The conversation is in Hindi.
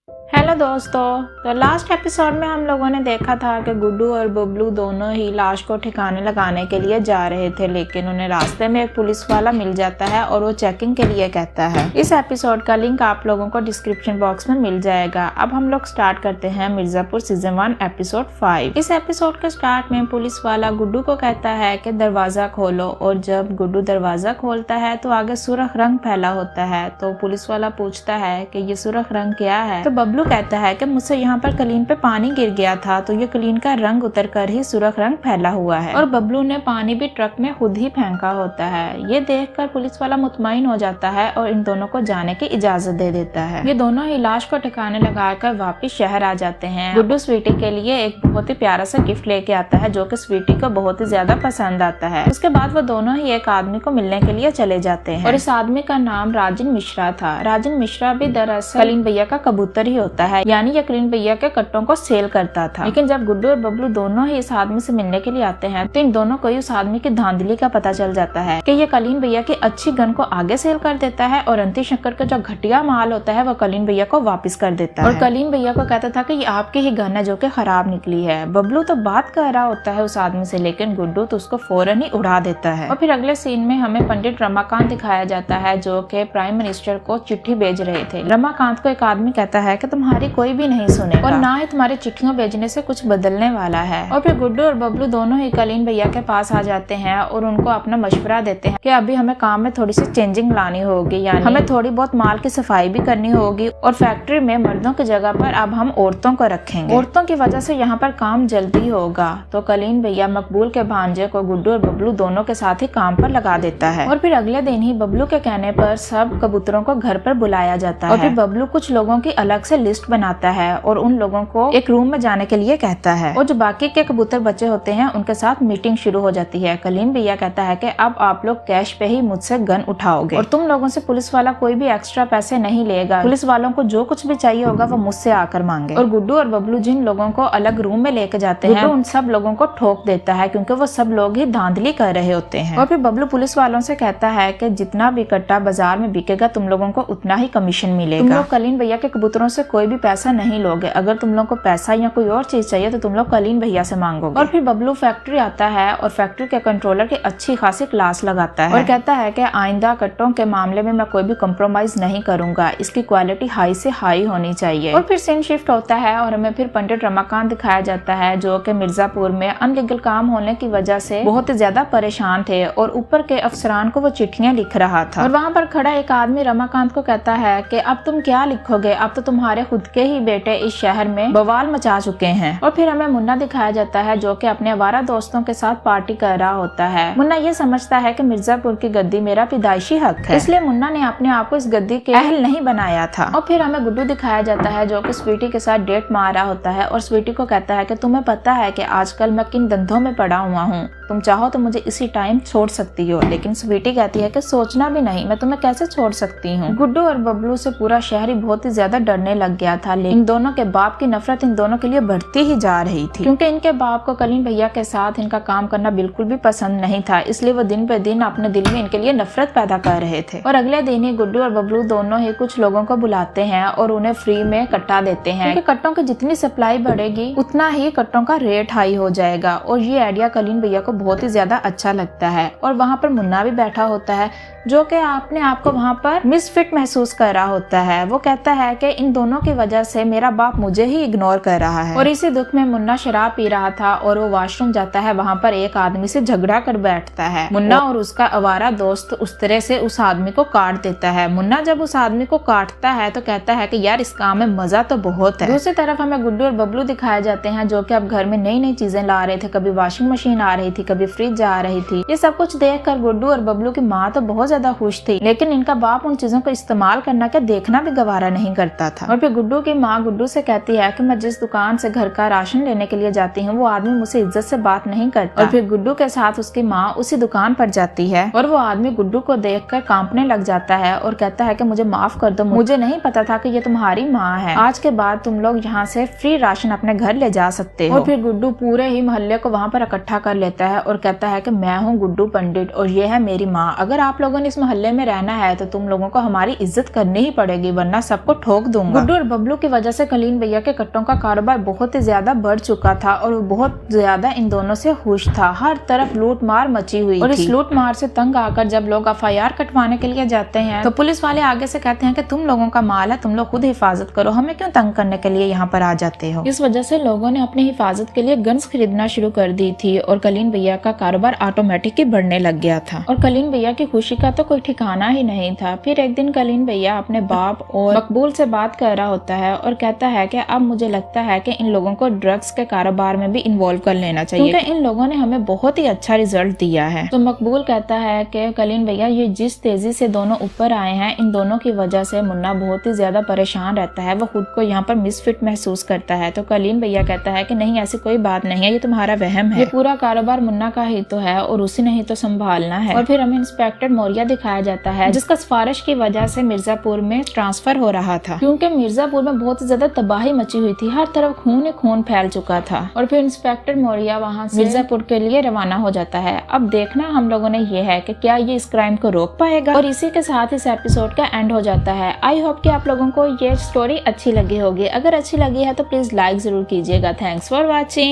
हेलो दोस्तों, तो लास्ट एपिसोड में हम लोगों ने देखा था कि गुड्डू और बबलू दोनों ही लाश को ठिकाने लगाने के लिए जा रहे थे, लेकिन उन्हें रास्ते में एक पुलिस वाला मिल जाता है और वो चेकिंग के लिए कहता है। इस एपिसोड का लिंक आप लोगों को डिस्क्रिप्शन बॉक्स में मिल जाएगा। अब हम लोग स्टार्ट करते हैं मिर्जापुर सीजन 1 एपिसोड 5। इस एपिसोड के स्टार्ट में पुलिस वाला गुड्डू को कहता है कि दरवाजा खोलो, और जब गुड्डू दरवाजा खोलता है तो आगे सुर्ख रंग फैला होता है। तो पुलिस वाला पूछता है कि ये सुर्ख रंग क्या है। तो बबलू कहता है कि मुझसे यहाँ पर कलीन पे पानी गिर गया था, तो ये कलीन का रंग उतर कर ही सुर्ख रंग फैला हुआ है। और बबलू ने पानी भी ट्रक में खुद ही फेंका होता है। ये देखकर पुलिस वाला मुतमईन हो जाता है और इन दोनों को जाने की इजाजत दे देता है। ये दोनों ही लाश को ठिकाने लगाकर वापिस शहर आ जाते हैं। गुड्डू स्वीटी के लिए एक बहुत ही प्यारा सा गिफ्ट लेके आता है, जो कि स्वीटी को बहुत ही ज्यादा पसंद आता है। उसके बाद वो दोनों ही एक आदमी को मिलने के लिए चले जाते हैं, और इस आदमी का नाम राजन मिश्रा था। राजन मिश्रा भी दरअसल कलीन भैया का कबूतर ही होता है, यानी ये कलीन भैया के कट्टों को सेल करता था। लेकिन जब गुड्डू और बबलू दोनों ही इस आदमी से मिलने के लिए आते हैं, तो इन दोनों को उस आदमी की धांधली का पता चल जाता है कि ये कलीन भैया की अच्छी गन को आगे सेल कर देता है, और अंति शंकर का जो घटिया माल होता है वो कलीन भैया को वापस कर देता है। और कलीन भैया को कहता था कि ये आपकी ही गन है जो कि खराब निकली है। बबलू तो बात कर रहा होता है उस आदमी से, लेकिन गुड्डू तो उसको फौरन ही उड़ा देता है। और फिर अगले सीन में हमें पंडित रमाकांत दिखाया जाता है, जो कि प्राइम मिनिस्टर को चिट्ठी भेज रहे थे। रमाकांत को एक आदमी कहता है कि तुम्हारी कोई भी नहीं सुनेगा, और ना ही तुम्हारी चिट्ठियों भेजने से कुछ बदलने वाला है। और फिर गुड्डू और बबलू दोनों ही कलीन भैया के पास आ जाते हैं और उनको अपना मशवरा देते हैं कि अभी हमें काम में थोड़ी सी चेंजिंग लानी होगी, यानी हमें थोड़ी बहुत माल की सफाई भी करनी होगी, और फैक्ट्री में मर्दों की जगह पर अब हम औरतों को रखेंगे। औरतों की वजह से यहाँ पर काम जल्दी होगा। तो कलीन भैया मकबूल के भांजे को गुड्डू और बबलू दोनों के साथ ही काम पर लगा देता है। और फिर अगले दिन ही बबलू के कहने पर सब कबूतरों को घर पर बुलाया जाता है। और फिर बबलू कुछ लोगों की अलग से लिस्ट बनाता है और उन लोगों को एक रूम में जाने के लिए कहता है, और जो बाकी के कबूतर बचे होते हैं उनके साथ मीटिंग शुरू हो जाती है। कलीन भैया कहता है कि अब आप लोग कैश पे ही मुझसे गन उठाओगे, और तुम लोगों से पुलिस वाला कोई भी एक्स्ट्रा पैसे नहीं लेगा। पुलिस वालों को जो कुछ भी चाहिए होगा वो मुझसे आकर मांगे। और गुड्डू और बबलू जिन लोगों को अलग रूम में लेके जाते हैं, उन सब लोगों को ठोक देता है, क्योंकि वो सब लोग ही धांधली कर रहे होते हैं। और फिर बबलू पुलिस वालों से कहता है कि जितना भी कट्टा बाजार में बिकेगा तुम लोगों को उतना ही कमीशन मिलेगा। तुम लोग कलीन भैया के कबूतरों से कोई भी पैसा नहीं लोगे। अगर तुम लोग को पैसा या कोई और चीज चाहिए तो तुम लोग कलीन भैया से मांगोगे। और फिर बबलू फैक्ट्री आता है और फैक्ट्री के कंट्रोलर की अच्छी खासी क्लास लगाता है, और कहता है कि आइंदा कट्टों के मामले में मैं कोई भी कॉम्प्रोमाइज नहीं करूंगा, इसकी क्वालिटी हाई से हाई होनी चाहिए। और फिर सीन शिफ्ट होता है और हमें फिर पंडित रमाकांत दिखाया जाता है, जो कि मिर्जापुर में अनलीगल काम होने की वजह से बहुत ज्यादा परेशान थे, और ऊपर के अफसरान को वो चिट्ठियां लिख रहा था। और वहाँ पर खड़ा एक आदमी रमाकांत को कहता है कि अब तुम क्या लिखोगे, अब तो तुम्हारे खुद के ही बेटे इस शहर में बवाल मचा चुके हैं। और फिर हमें मुन्ना दिखाया जाता है, जो कि अपने आवारा दोस्तों के साथ पार्टी कर रहा होता है। मुन्ना ये समझता है कि मिर्जापुर की गद्दी मेरा पैदाइशी हक है, इसलिए मुन्ना ने अपने आप को इस गद्दी के अहल नहीं बनाया था। और फिर हमें गुड्डू दिखाया जाता है, जो कि स्वीटी के साथ डेट मार रहा होता है, और स्वीटी को कहता है कि तुम्हें पता है कि आजकल मैं किन धंधों में पड़ा हुआ हूँ, तुम चाहो तो मुझे इसी टाइम छोड़ सकती हो। लेकिन स्वीटी कहती है कि सोचना भी नहीं, मैं तुम्हें कैसे छोड़ सकती हूँ। गुड्डू और बबलू से पूरा शहर ही बहुत ही ज्यादा डरने लग गया था, लेकिन इन दोनों के बाप की नफरत इन दोनों के लिए बढ़ती ही जा रही थी, क्योंकि इनके बाप को कलीन भैया के साथ इनका काम करना बिल्कुल भी पसंद नहीं था। इसलिए वो दिन पे दिन अपने दिल में इनके लिए नफरत पैदा कर रहे थे। और अगले दिन ही गुड्डू और बबलू दोनों ही कुछ लोगों को बुलाते हैं और उन्हें फ्री में कट्टा देते हैं, क्योंकि कट्टों की जितनी सप्लाई बढ़ेगी उतना ही कट्टों का रेट हाई हो जाएगा। और ये आइडिया कलीन भैया को बहुत ही ज्यादा अच्छा लगता है। और वहाँ पर मुन्ना भी बैठा होता है, जो कि अपने आप को वहाँ पर मिसफिट महसूस कर रहा होता है। वो कहता है कि इन दोनों की वजह से मेरा बाप मुझे ही इग्नोर कर रहा है। और इसी दुख में मुन्ना शराब पी रहा था और वो वॉशरूम जाता है। वहाँ पर एक आदमी से झगड़ा कर बैठता है। मुन्ना और उसका आवारा दोस्त उस तरह से उस आदमी को काट देता है। मुन्ना जब उस आदमी को काटता है तो कहता है कि यार इस काम में मजा तो बहुत है। दूसरी तरफ हमें गुड्डू और बबलू दिखाए जाते हैं, जो कि अब घर में नई नई चीजें ला रहे थे। कभी वॉशिंग मशीन आ रही थी, कभी फ्रिज आ रही थी। ये सब कुछ देख कर गुड्डू और बबलू की माँ तो बहुत ज्यादा खुश थी, लेकिन इनका बाप उन चीजों को इस्तेमाल करना क्या देखना भी गवारा नहीं करता था। और फिर गुड्डू की माँ गुड्डू से कहती है कि मैं जिस दुकान से घर का राशन लेने के लिए जाती हूँ वो आदमी मुझसे इज्जत से बात नहीं करता। और फिर गुड्डू के साथ उसकी माँ उसी दुकान पर जाती है, और वो आदमी गुड्डू को देखकर कांपने लग जाता है और कहता है कि मुझे माफ कर दो, मुझे नहीं पता था कि ये तुम्हारी माँ है। आज के बाद तुम लोग यहाँ से फ्री राशन अपने घर ले जा सकते हो। और फिर गुड्डू पूरे ही मोहल्ले को वहाँ पर इकट्ठा कर लेता है और कहता है कि मैं हूँ गुड्डू पंडित और ये है मेरी माँ। अगर आप लोगों ने इस मोहल्ले में रहना है तो तुम लोगों को हमारी इज्जत करनी ही पड़ेगी, वरना सबको ठोक दूंगा। गुड्डू और बबलू की वजह से कलीन भैया के कट्टों का कारोबार बहुत ही ज्यादा बढ़ चुका था और बहुत ज्यादा इन दोनों से खुश था। हर तरफ लूट मार मची हुई और इस लूट मार से तंग आकर जब लोग FIR कटवाने के लिए जाते हैं तो पुलिस वाले आगे से कहते हैं कि तुम लोगों का माल है, तुम लोग खुद हिफाजत करो, हमें क्यों तंग करने के लिए यहाँ पर आ जाते हो। इस वजह से लोगों ने अपनी हिफाजत के लिए गन्स खरीदना शुरू कर दी थी और कलीन भैया का कारोबार ऑटोमेटिक ही बढ़ने लग गया था और कलीन भैया की खुशी का तो कोई ठिकाना ही नहीं था। फिर एक दिन कलीन भैया अपने बाप और मकबूल से बात कर रहा होता है और कहता है कि अब मुझे लगता है कि इन लोगों को ड्रग्स के कारोबार में भी इन्वॉल्व कर लेना चाहिए क्योंकि इन लोगों ने हमें बहुत ही अच्छा रिजल्ट दिया है। तो मकबूल कहता है कि कलीन भैया ये जिस तेजी से दोनों ऊपर आए हैं, इन दोनों की वजह से मुन्ना बहुत ही ज्यादा परेशान रहता है, वो खुद को यहाँ पर मिसफिट महसूस करता है। तो कलीन भैया कहता है कि नहीं, ऐसी कोई बात नहीं है, ये तुम्हारा वहम है, ये पूरा कारोबार मुन्ना का ही तो है और उसी ने ही तो संभालना है। और फिर हमें इंस्पेक्टर मौर्य दिखाया जाता है जिसका सिफारिश की वजह से मिर्जापुर में ट्रांसफर हो रहा था क्योंकि मिर्जापुर में बहुत ज्यादा तबाही मची हुई थी, हर तरफ खून ही खून फैल चुका था। और फिर इंस्पेक्टर मौर्य वहाँ से मिर्जापुर के लिए रवाना हो जाता है। अब देखना हम लोगों ने ये है कि क्या ये इस क्राइम को रोक पाएगा। और इसी के साथ इस एपिसोड का एंड हो जाता है। आई होप कि आप लोगों को ये स्टोरी अच्छी लगी होगी। अगर अच्छी लगी है तो प्लीज लाइक जरूर कीजिएगा। Thanks for watching.